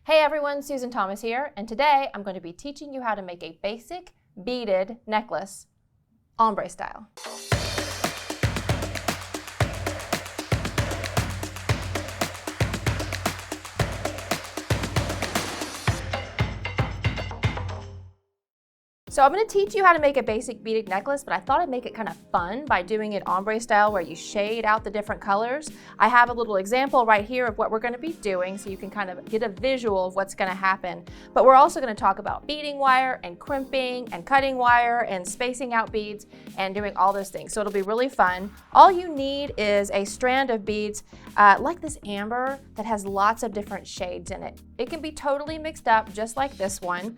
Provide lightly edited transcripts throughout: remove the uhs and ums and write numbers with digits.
Hey everyone, Susan Thomas here, and today I'm going to be teaching you how to make a basic beaded necklace, ombre style. So I'm going to teach you how to make a basic beaded necklace, but I thought I'd make it kind of fun by doing it ombre style where you shade out the different colors. I have a little example right here of what we're going to be doing so you can kind of get a visual of what's going to happen. But we're also going to talk about beading wire and crimping and cutting wire and spacing out beads and doing all those things. So it'll be really fun. All you need is a strand of beads like this amber that has lots of different shades in it. It can be totally mixed up just like this one,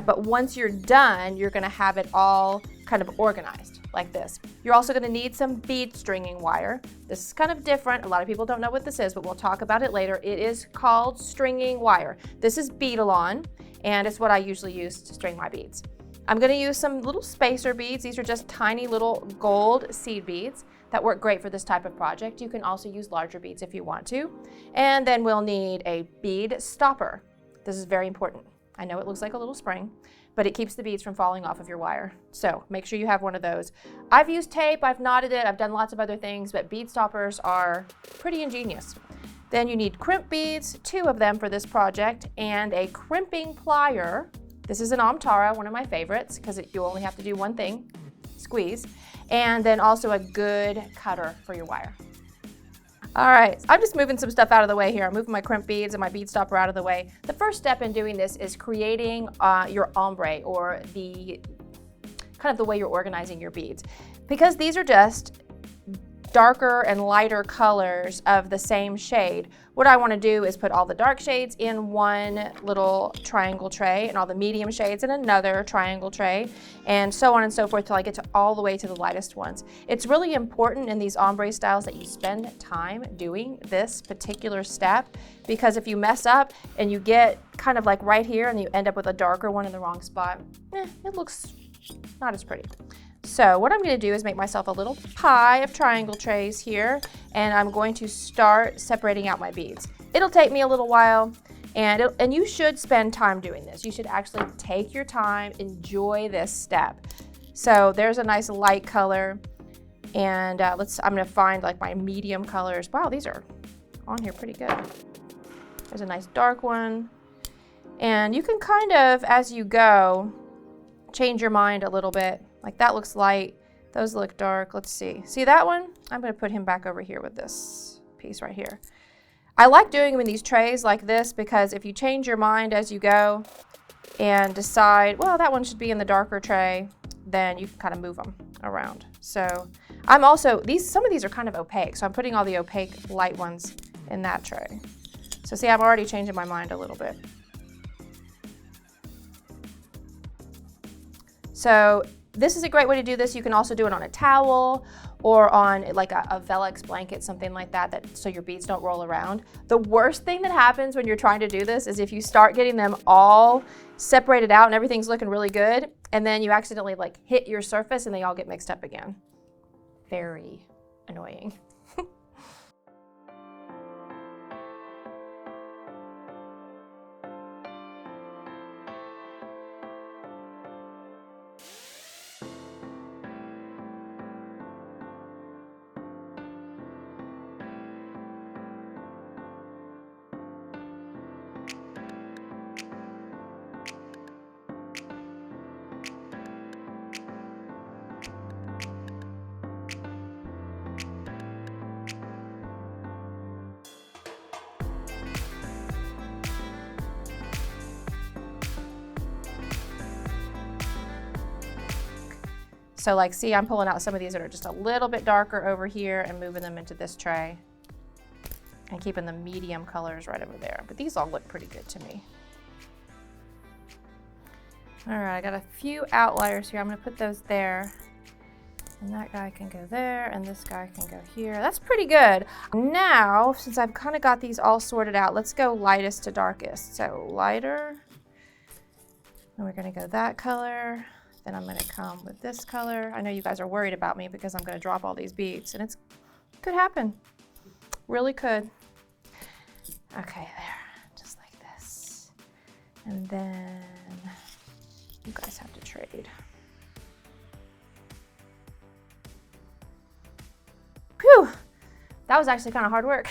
but once you're done, you're going to have it all kind of organized like this. You're also going to need some bead stringing wire. This is kind of different. A lot of people don't know what this is, but we'll talk about it later. It is called stringing wire. This is Beadalon, and it's what I usually use to string my beads. I'm going to use some little spacer beads. These are just tiny little gold seed beads that work great for this type of project. You can also use larger beads if you want to. And then we'll need a bead stopper. This is very important. I know it looks like a little spring, but it keeps the beads from falling off of your wire. So make sure you have one of those. I've used tape, I've knotted it, I've done lots of other things, but bead stoppers are pretty ingenious. Then you need crimp beads, 2 of them for this project, and a crimping plier. This is an Omtara, one of my favorites, because you only have to do one thing, squeeze. And then also a good cutter for your wire. All right, I'm just moving some stuff out of the way here. I'm moving my crimp beads and my bead stopper out of the way. The first step in doing this is creating your ombre, or the kind of the way you're organizing your beads. Because these are just darker and lighter colors of the same shade, what I want to do is put all the dark shades in one little triangle tray and all the medium shades in another triangle tray, and so on and so forth till I get to all the way to the lightest ones. It's really important in these ombre styles that you spend time doing this particular step, because if you mess up and you get kind of like right here and you end up with a darker one in the wrong spot, it looks not as pretty. So what I'm going to do is make myself a little pie of triangle trays here, and I'm going to start separating out my beads. It'll take me a little while, and you should spend time doing this. You should actually take your time, enjoy this step. So there's a nice light color, and I'm going to find like my medium colors. Wow, these are on here pretty good. There's a nice dark one, and you can kind of, as you go, change your mind a little bit. Like that looks light, those look dark. Let's see. See that one? I'm going to put him back over here with this piece right here. I like doing them in these trays like this because if you change your mind as you go and decide, well, that one should be in the darker tray, then you can kind of move them around. So I'm also, some of these are kind of opaque, so I'm putting all the opaque light ones in that tray. So see, I'm already changing my mind a little bit. So this is a great way to do this. You can also do it on a towel or on like a Velux blanket, something like that, so your beads don't roll around. The worst thing that happens when you're trying to do this is if you start getting them all separated out and everything's looking really good, and then you accidentally like hit your surface and they all get mixed up again. Very annoying. So like, see, I'm pulling out some of these that are just a little bit darker over here and moving them into this tray and keeping the medium colors right over there. But these all look pretty good to me. All right, I got a few outliers here. I'm gonna put those there. And that guy can go there, and this guy can go here. That's pretty good. Now, since I've kind of got these all sorted out, let's go lightest to darkest. So lighter, and we're gonna go that color. Then I'm gonna come with this color. I know you guys are worried about me because I'm gonna drop all these beads, and it could happen. Really could. Okay, there, just like this. And then you guys have to trade. Whew, that was actually kind of hard work.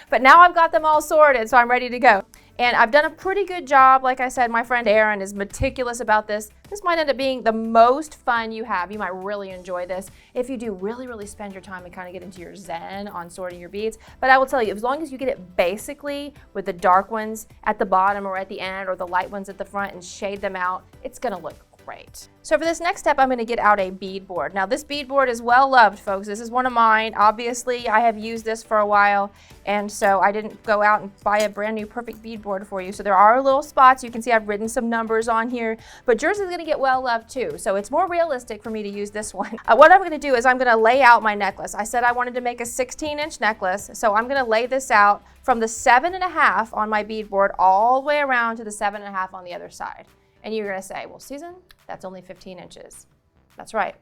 But now I've got them all sorted, so I'm ready to go. And I've done a pretty good job. Like I said, my friend Erin is meticulous about this. This might end up being the most fun you have. You might really enjoy this if you do really spend your time and kind of get into your zen on sorting your beads. But I will tell you, as long as you get it basically with the dark ones at the bottom or at the end or the light ones at the front and shade them out, it's gonna look great. So for this next step, I'm going to get out a bead board. Now this bead board is well loved, folks. This is one of mine. Obviously, I have used this for a while, and so I didn't go out and buy a brand new perfect bead board for you. So there are little spots. You can see I've written some numbers on here, but yours is going to get well loved too. So it's more realistic for me to use this one. What I'm going to do is I'm going to lay out my necklace. I said I wanted to make a 16-inch necklace, so I'm going to lay this out from the 7.5 on my bead board all the way around to the 7.5 on the other side. And you're gonna say, well, Susan, that's only 15 inches. That's right,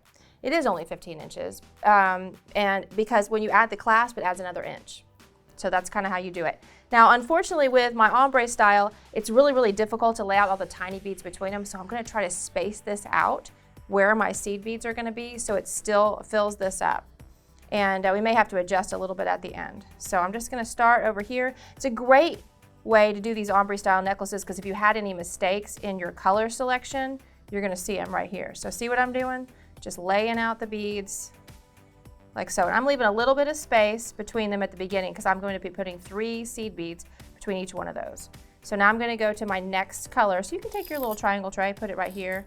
it is only 15 inches. And because when you add the clasp, it adds another inch. So that's kind of how you do it. Now, unfortunately with my ombre style, it's really difficult to lay out all the tiny beads between them. So I'm gonna try to space this out where my seed beads are gonna be so it still fills this up. And we may have to adjust a little bit at the end. So I'm just gonna start over here. It's a great way to do these ombre style necklaces because if you had any mistakes in your color selection, you're going to see them right here. So see what I'm doing? Just laying out the beads like so. And I'm leaving a little bit of space between them at the beginning because I'm going to be putting 3 seed beads between each one of those. So now I'm going to go to my next color. So you can take your little triangle tray, put it right here,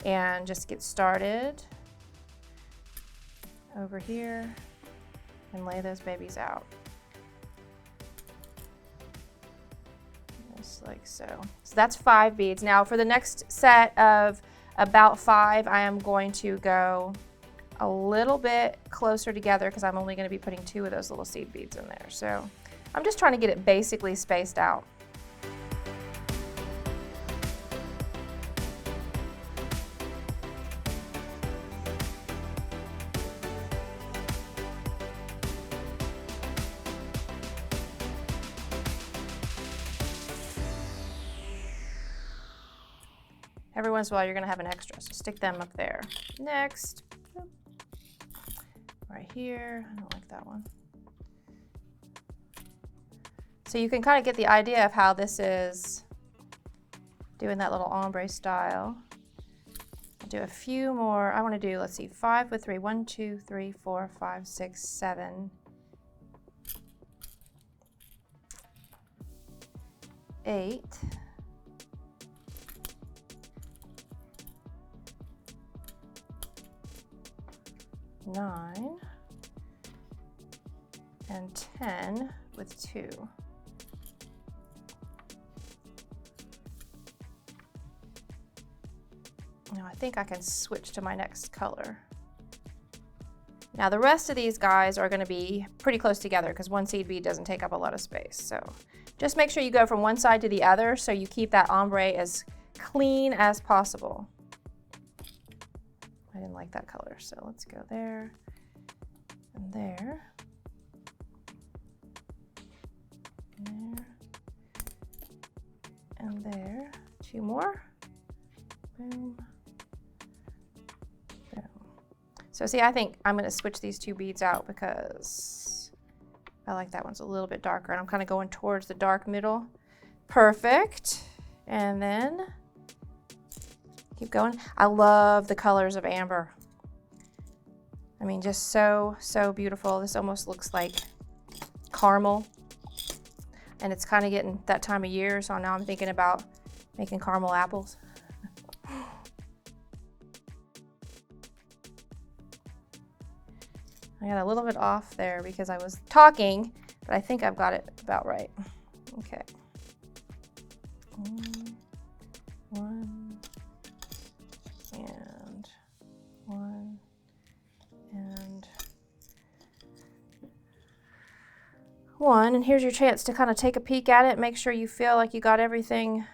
and just get started over here and lay those babies out. Like so. So that's 5 beads. Now for the next set of about 5, I am going to go a little bit closer together because I'm only going to be putting 2 of those little seed beads in there. So I'm just trying to get it basically spaced out. Every once in a while, you're going to have an extra, so stick them up there. Next, right here. I don't like that one. So you can kind of get the idea of how this is doing that little ombre style. I'll do a few more. I want to do, let's see, 5 with 3. 1, 2, 3, 4, 5, 6, 7, 8. 9 and 10 with 2. Now I think I can switch to my next color. Now the rest of these guys are going to be pretty close together because one seed bead doesn't take up a lot of space. So just make sure you go from one side to the other so you keep that ombre as clean as possible. I didn't like that color, so let's go there and there, and there, and there. 2 more. Boom, boom. So see, I think I'm going to switch these 2 beads out because I like that one's a little bit darker, and I'm kind of going towards the dark middle. Perfect. And then keep going. I love the colors of amber. I mean, just so beautiful. This almost looks like caramel. And it's kind of getting that time of year, so now I'm thinking about making caramel apples. I got a little bit off there because I was talking, but I think I've got it about right. Okay. 1 and 1 and 1, and here's your chance to kind of take a peek at it. Make sure you feel like you got everything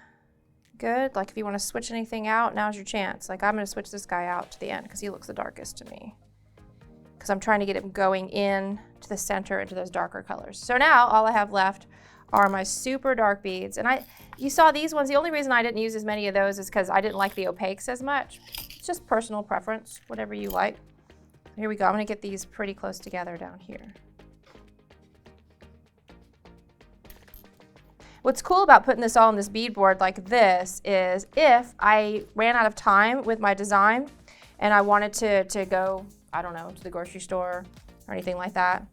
good. Like if you want to switch anything out, now's your chance. Like I'm going to switch this guy out to the end because he looks the darkest to me, because I'm trying to get him going in to the center into those darker colors. So now all I have left are my super dark beads. And you saw these ones. The only reason I didn't use as many of those is because I didn't like the opaques as much. It's just personal preference, whatever you like. Here we go. I'm going to get these pretty close together down here. What's cool about putting this all on this bead board like this is if I ran out of time with my design and I wanted to go, I don't know, to the grocery store or anything like that,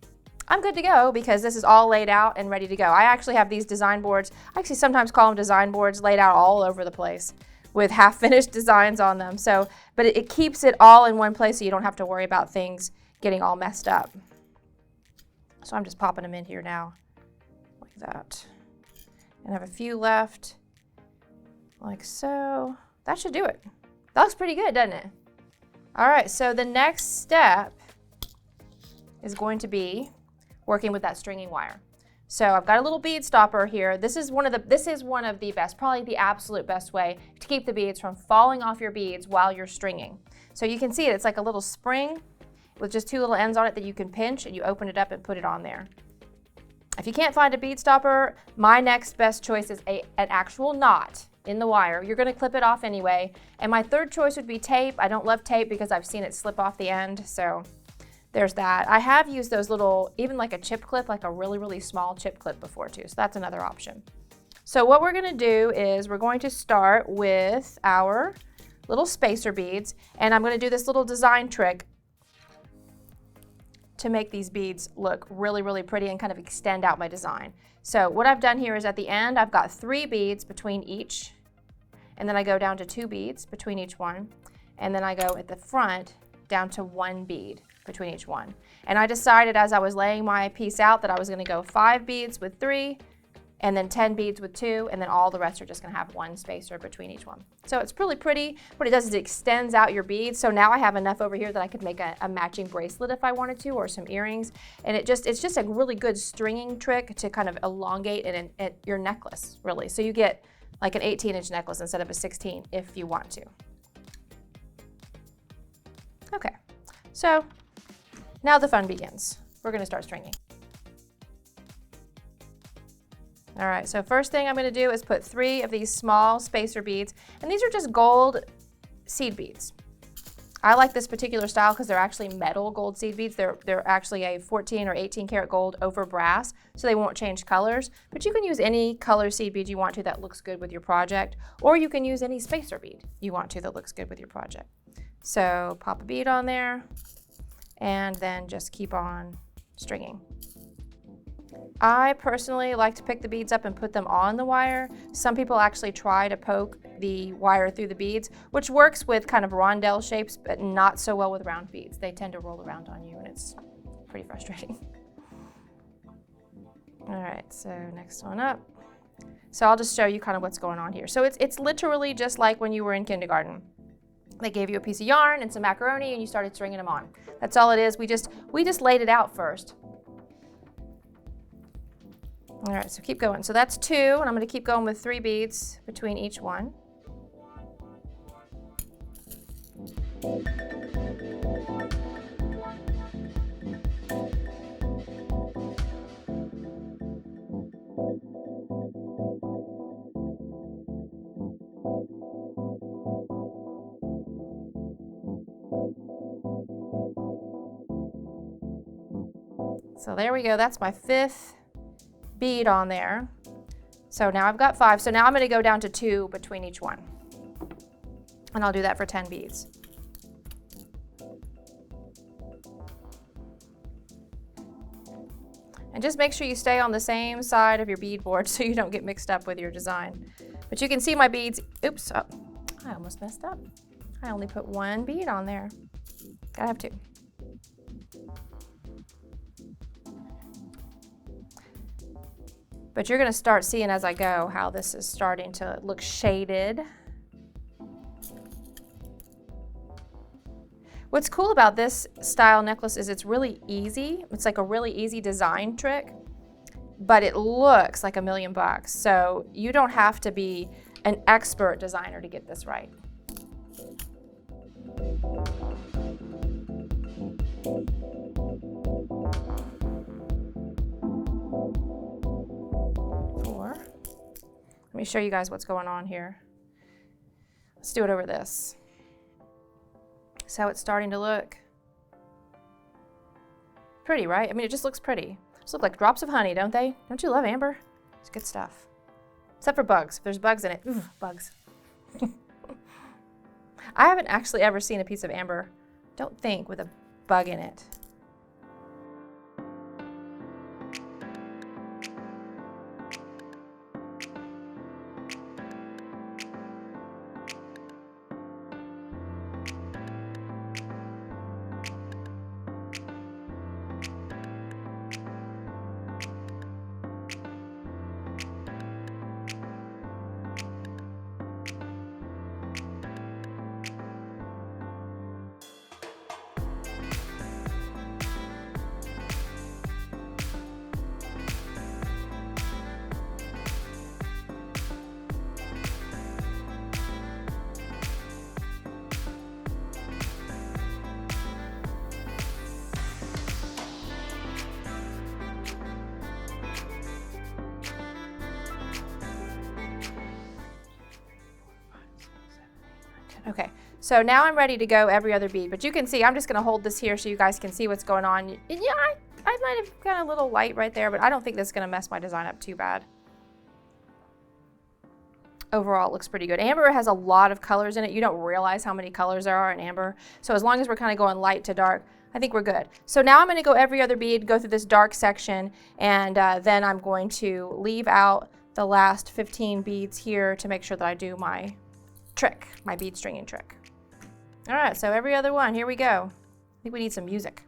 I'm good to go because this is all laid out and ready to go. I actually have these design boards. I actually sometimes call them design boards, laid out all over the place with half-finished designs on them. So, but it keeps it all in one place so you don't have to worry about things getting all messed up. So I'm just popping them in here now, like that. And I have a few left, like so. That should do it. That looks pretty good, doesn't it? All right, so the next step is going to be working with that stringing wire. So I've got a little bead stopper here. This is one of the best, probably the absolute best way to keep the beads from falling off your beads while you're stringing. So you can see it, it's like a little spring with just two little ends on it that you can pinch, and you open it up and put it on there. If you can't find a bead stopper, my next best choice is an actual knot in the wire. You're going to clip it off anyway. And my third choice would be tape. I don't love tape because I've seen it slip off the end. So there's that. I have used those little, even like a chip clip, like a really, really small chip clip before too. So that's another option. So what we're going to do is we're going to start with our little spacer beads. And I'm going to do this little design trick to make these beads look really, really pretty and kind of extend out my design. So what I've done here is at the end, I've got 3 beads between each, and then I go down to 2 beads between each one, and then I go at the front down to 1 bead between each one. And I decided as I was laying my piece out that I was going to go 5 beads with 3, and then 10 beads with 2, and then all the rest are just going to have 1 spacer between each one. So it's really pretty. What it does is it extends out your beads. So now I have enough over here that I could make a matching bracelet if I wanted to, or some earrings. And it's just a really good stringing trick to kind of elongate your necklace, really. So you get like an 18-inch necklace instead of a 16 if you want to. Okay, so now the fun begins. We're going to start stringing. All right, so first thing I'm going to do is put 3 of these small spacer beads, and these are just gold seed beads. I like this particular style because they're actually metal gold seed beads. They're actually a 14 or 18 karat gold over brass, so they won't change colors. But you can use any color seed bead you want to that looks good with your project, or you can use any spacer bead you want to that looks good with your project. So pop a bead on there, and then just keep on stringing. I personally like to pick the beads up and put them on the wire. Some people actually try to poke the wire through the beads, which works with kind of rondelle shapes, but not so well with round beads. They tend to roll around on you, and it's pretty frustrating. All right, so next one up. So I'll just show you kind of what's going on here. So it's literally just like when you were in kindergarten. They gave you a piece of yarn and some macaroni, and you started stringing them on. That's all it is. We just laid it out first. All right, so keep going. So that's 2, and I'm going to keep going with 3 beads between each one. So there we go. That's my 5th bead on there. So now I've got 5. So now I'm going to go down to 2 between each one. And I'll do that for 10 beads. And just make sure you stay on the same side of your bead board so you don't get mixed up with your design. But you can see my beads. Oops, oh, I almost messed up. I only put 1 bead on there. Gotta have 2. But you're going to start seeing as I go how this is starting to look shaded. What's cool about this style necklace is it's really easy. It's like a really easy design trick, but it looks like $1,000,000. So you don't have to be an expert designer to get this right. me show you guys what's going on here. Let's do it over this. So it's starting to look pretty, right? I mean, it just looks pretty. Just look like drops of honey, don't they? Don't you love amber? It's good stuff. Except for bugs. If there's bugs in it, ooh, bugs. I haven't actually ever seen a piece of amber, don't think, with a bug in it. Okay, so now I'm ready to go every other bead, but you can see I'm just gonna hold this here so you guys can see what's going on. And yeah, I might have got a little light right there, but I don't think this is gonna mess my design up too bad. Overall, it looks pretty good. Amber has a lot of colors in it. You don't realize how many colors there are in amber. So as long as we're kind of going light to dark, I think we're good. So now I'm gonna go every other bead, go through this dark section, and then I'm going to leave out the last 15 beads here to make sure that I do my trick, my bead stringing trick. All right, so every other one, here we go. I think we need some music.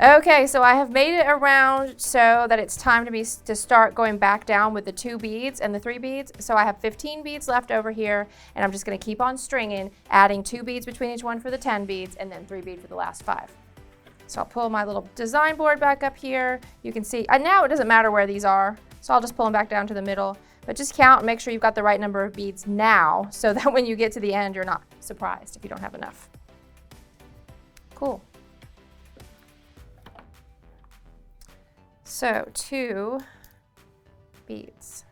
Okay, so I have made it around so that it's time to start going back down with the 2 beads and the 3 beads. So I have 15 beads left over here, and I'm just going to keep on stringing, adding 2 beads between each one for the 10 beads, and then 3 beads for the last 5. So I'll pull my little design board back up here. You can see, and now it doesn't matter where these are, so I'll just pull them back down to the middle. But just count and make sure you've got the right number of beads now, so that when you get to the end, you're not surprised if you don't have enough. Cool. So 2 beads.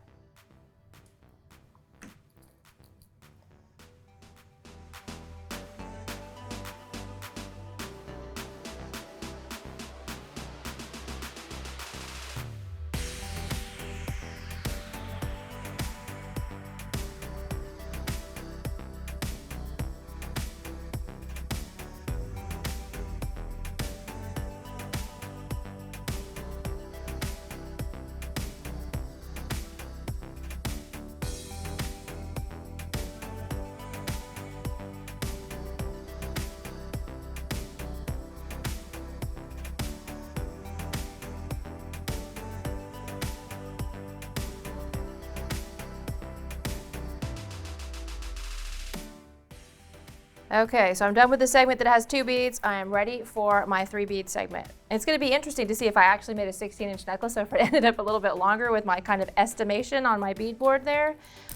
Okay, so I'm done with the segment that has 2 beads. I am ready for my 3 bead segment. It's going to be interesting to see if I actually made a 16-inch necklace or if it ended up a little bit longer with my kind of estimation on my bead board there.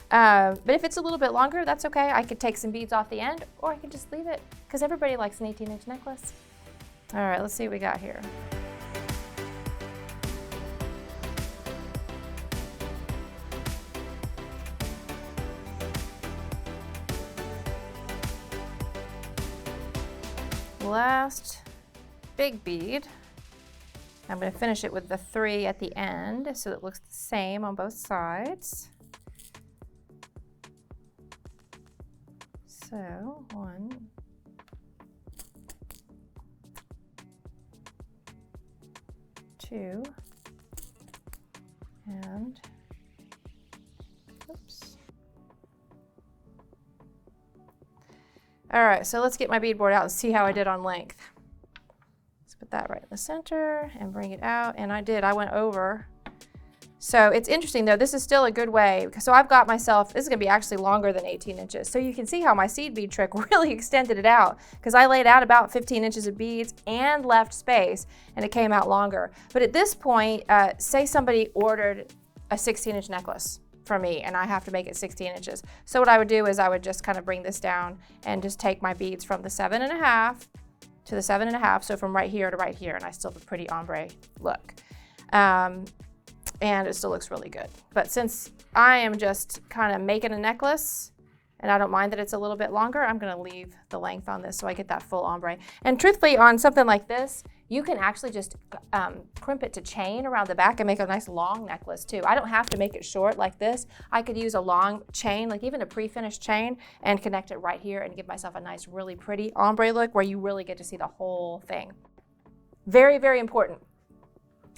But if it's a little bit longer, that's okay. I could take some beads off the end, or I could just leave it, because everybody likes an 18-inch necklace. All right, let's see what we got here. last big bead. I'm going to finish it with the 3 at the end so it looks the same on both sides. So 1, 2, and oops. All right, so let's get my beadboard out and see how I did on length. Let's put that right in the center and bring it out. And I went over. So it's interesting though, this is still a good way. So I've got myself, this is gonna be actually longer than 18 inches. So you can see how my seed bead trick really extended it out because I laid out about 15 inches of beads and left space and it came out longer. But at this point, say somebody ordered a 16-inch necklace from me and I have to make it 16 inches. So what I would do is I would just kind of bring this down and just take my beads from the 7.5 to the 7.5. So from right here to right here, and I still have a pretty ombre look. And it still looks really good. But since I am just kind of making a necklace and I don't mind that it's a little bit longer, I'm gonna leave the length on this so I get that full ombre. And truthfully, on something like this, you can actually just crimp it to chain around the back and make a nice long necklace too. I don't have to make it short like this. I could use a long chain, like even a pre-finished chain, and connect it right here and give myself a nice, really pretty ombre look where you really get to see the whole thing. Very, very important.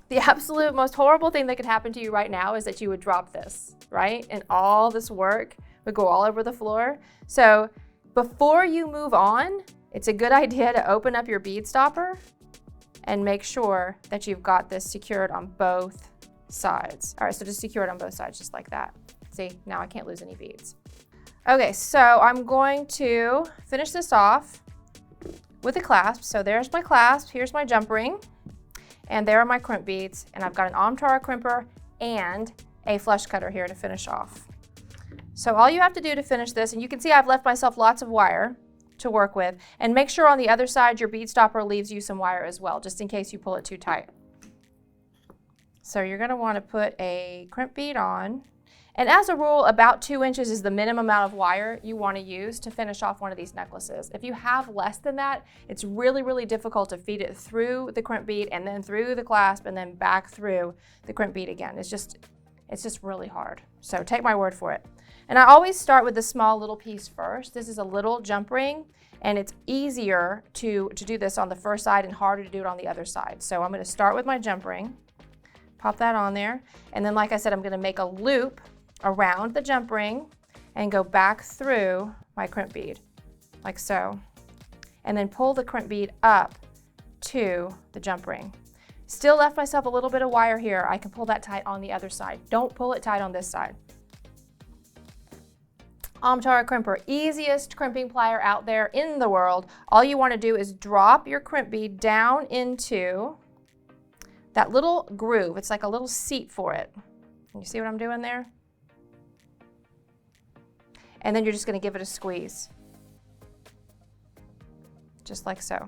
The absolute most horrible thing that could happen to you right now is that you would drop this, right? And all this work would go all over the floor. So before you move on, it's a good idea to open up your bead stopper and make sure that you've got this secured on both sides. All right, so just secure it on both sides, just like that. See, now I can't lose any beads. Okay, so I'm going to finish this off with a clasp. So there's my clasp, here's my jump ring. And there are my crimp beads, and I've got an Ombre crimper and a flush cutter here to finish off. So all you have to do to finish this, and you can see I've left myself lots of wire to work with, and make sure on the other side your bead stopper leaves you some wire as well, just in case you pull it too tight. So you're going to want to put a crimp bead on, and as a rule, about 2 inches is the minimum amount of wire you want to use to finish off one of these necklaces. If you have less than that, it's really, really difficult to feed it through the crimp bead and then through the clasp and then back through the crimp bead again. It's just really hard. So take my word for it. And I always start with the small little piece first. This is a little jump ring, and it's easier to do this on the first side and harder to do it on the other side. So I'm going to start with my jump ring, pop that on there, and then like I said, I'm going to make a loop around the jump ring and go back through my crimp bead, like so. And then pull the crimp bead up to the jump ring. Still left myself a little bit of wire here. I can pull that tight on the other side. Don't pull it tight on this side. Ombre crimper, easiest crimping plier out there in the world. All you want to do is drop your crimp bead down into that little groove. It's like a little seat for it. You see what I'm doing there? And then you're just going to give it a squeeze. Just like so.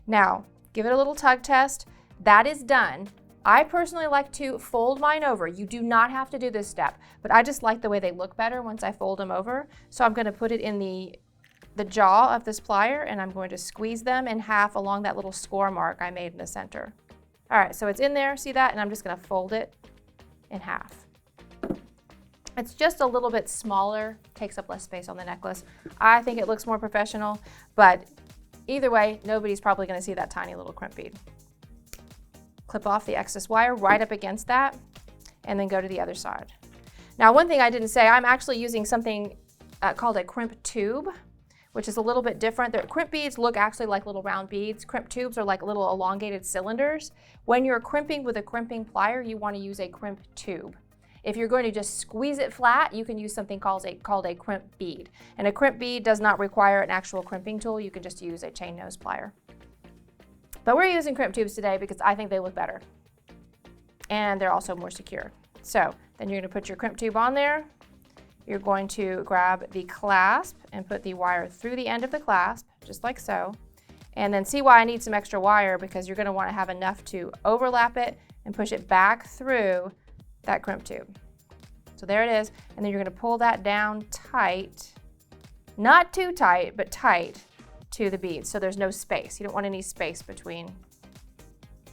Now, give it a little tug test. That is done. I personally like to fold mine over. You do not have to do this step, but I just like the way they look better once I fold them over. So I'm going to put it in the jaw of this plier, and I'm going to squeeze them in half along that little score mark I made in the center. All right, so it's in there, see that? And I'm just going to fold it in half. It's just a little bit smaller, takes up less space on the necklace. I think it looks more professional, but either way, nobody's probably going to see that tiny little crimp bead. Clip off the excess wire right up against that, and then go to the other side. Now, one thing I didn't say, I'm actually using something called a crimp tube, which is a little bit different. The crimp beads look actually like little round beads. Crimp tubes are like little elongated cylinders. When you're crimping with a crimping plier, you want to use a crimp tube. If you're going to just squeeze it flat, you can use something called a crimp bead. And a crimp bead does not require an actual crimping tool. You can just use a chain nose plier. But we're using crimp tubes today because I think they look better. And they're also more secure. So then you're going to put your crimp tube on there. You're going to grab the clasp and put the wire through the end of the clasp, just like so. And then see why I need some extra wire, because you're going to want to have enough to overlap it and push it back through that crimp tube. So there it is, and then you're going to pull that down tight, not too tight, but tight, to the beads, so there's no space. You don't want any space between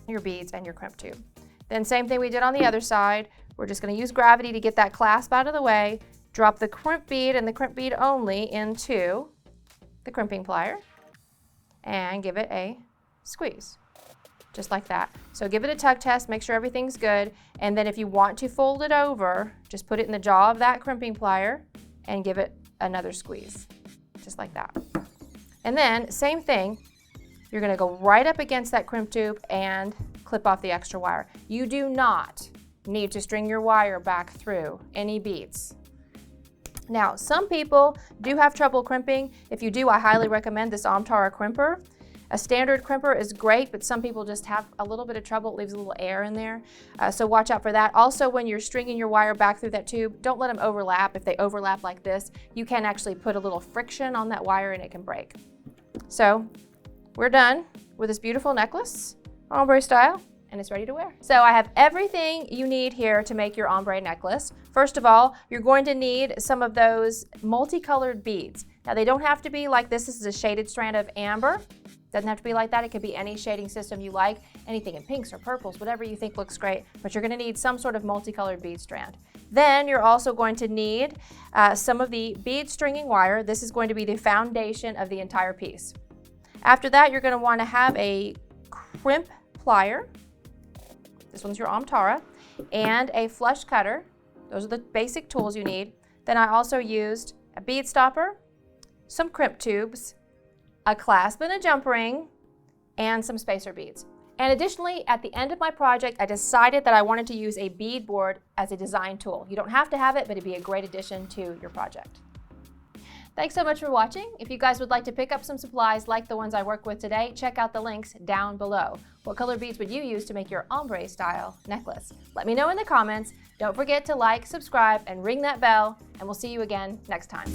your beads and your crimp tube. Then same thing we did on the other side. We're just going to use gravity to get that clasp out of the way, drop the crimp bead and the crimp bead only into the crimping plier, and give it a squeeze, just like that. So give it a tug test, make sure everything's good, and then if you want to fold it over, just put it in the jaw of that crimping plier and give it another squeeze, just like that. And then, same thing, you're going to go right up against that crimp tube and clip off the extra wire. You do not need to string your wire back through any beads. Now, some people do have trouble crimping. If you do, I highly recommend this Ombre crimper. A standard crimper is great, but some people just have a little bit of trouble. It leaves a little air in there, so watch out for that. Also, when you're stringing your wire back through that tube, don't let them overlap. If they overlap like this, you can actually put a little friction on that wire and it can break. So we're done with this beautiful necklace, ombre style, and it's ready to wear. So I have everything you need here to make your ombre necklace. First of all, you're going to need some of those multicolored beads. Now they don't have to be like this. This is a shaded strand of amber. Doesn't have to be like that. It could be any shading system you like, anything in pinks or purples, whatever you think looks great, but you're gonna need some sort of multicolored bead strand. Then you're also going to need some of the bead stringing wire. This is going to be the foundation of the entire piece. After that, you're gonna wanna have a crimp plier. This one's your Ombre, and a flush cutter. Those are the basic tools you need. Then I also used a bead stopper, some crimp tubes, a clasp and a jump ring, and some spacer beads. And additionally, at the end of my project, I decided that I wanted to use a bead board as a design tool. You don't have to have it, but it'd be a great addition to your project. Thanks so much for watching. If you guys would like to pick up some supplies like the ones I work with today, check out the links down below. What color beads would you use to make your ombre style necklace? Let me know in the comments. Don't forget to like, subscribe, and ring that bell, and we'll see you again next time.